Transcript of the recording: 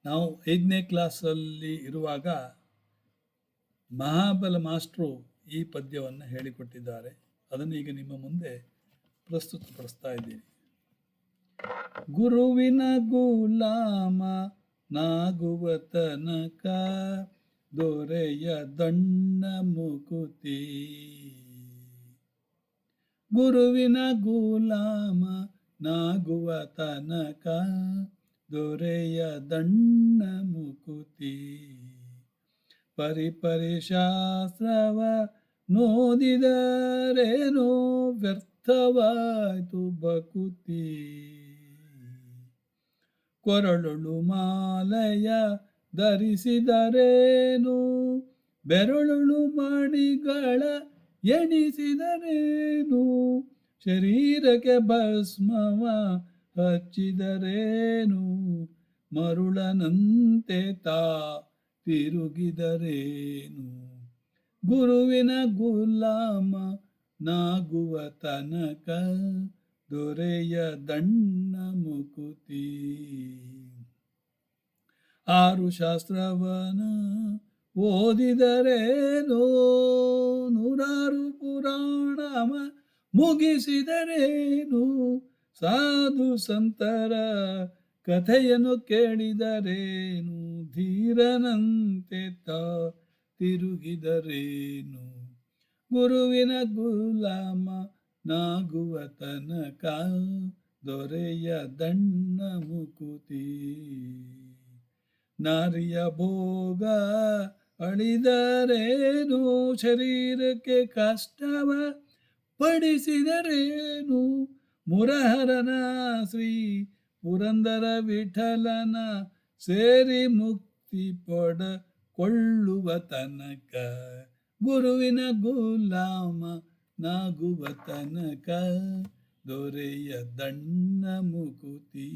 ನಾವು 5ನೇ ಕ್ಲಾಸಲ್ಲಿ ಇರುವಾಗ ಮಹಾಬಲ ಮಾಸ್ಟ್ರು ಈ ಪದ್ಯವನ್ನು ಹೇಳಿಕೊಟ್ಟಿದ್ದಾರೆ. ಅದನ್ನು ಈಗ ನಿಮ್ಮ ಮುಂದೆ ಪ್ರಸ್ತುತಪಡಿಸ್ತಾ ಇದ್ದೀನಿ. ಗುರುವಿನ ಗುಲಾಮ ನಾಗುವ ತನಕ ದೊರೆಯ ದಣ್ಣ ಮುಕುತಿ. ಗುರುವಿನ ಗುಲಾಮ ನಾಗುವ ತನಕ ದೊರೆಯ ದಣ್ಣ ಮುಕುತಿ. ಪರಿಪರಿ ಶಾಸ್ತ್ರವ ನೋದಿದರೇನೋ ವ್ಯರ್ಥವಾಯ್ತು ಬಕುತಿ. ಕೊರಳುಳು ಮಾಲೆಯ ಧರಿಸಿದರೇನು ಬೆರಳುಳು ಮಣಿಗಳ ಎಣಿಸಿದರೇನು. ಶರೀರಕ್ಕೆ ಭಸ್ಮವ ಹಚ್ಚಿದರೇನು ಮರುಳನಂತೆ ತಾ ತಿರುಗಿದರೇನು. ಗುರುವಿನ ಗುಲಾಮ ನಾಗುವ ತನಕ ದೊರೆಯ ದಣ್ಣ ಮುಕುತಿ. 6 ಶಾಸ್ತ್ರವನ ಓದಿದರೇನೋ 100 ಪುರಾಣವ ಮುಗಿಸಿದರೇನು. ಸಾಧು ಸಂತರ ಕಥೆಯನ್ನು ಕೇಳಿದರೇನು ಧೀರನಂತೆ ತಾ ತಿರುಗಿದರೇನು. ಗುರುವಿನ ಗುಲಾಮ ನಾಗುವ ತನಕ ದೊರೆಯ ದಣ್ಣ ಮುಕುತಿ. ನಾರಿಯ ಭೋಗ ಅಳಿದರೇನು ಶರೀರಕ್ಕೆ ಕಷ್ಟವ ಪಡಿಸಿದರೇನು. ಮುರಹರನ ಶ್ರೀ ಪುರಂದರ ವಿಠಲನ ಸೇರಿ ಮುಕ್ತಿ ಪಡಕೊಳ್ಳುವ ತನಕ ಗುರುವಿನ ಗುಲಾಮ ನಾಗುವ ತನಕ ದೊರೆಯ ದಣ್ಣ ಮುಕುತಿ.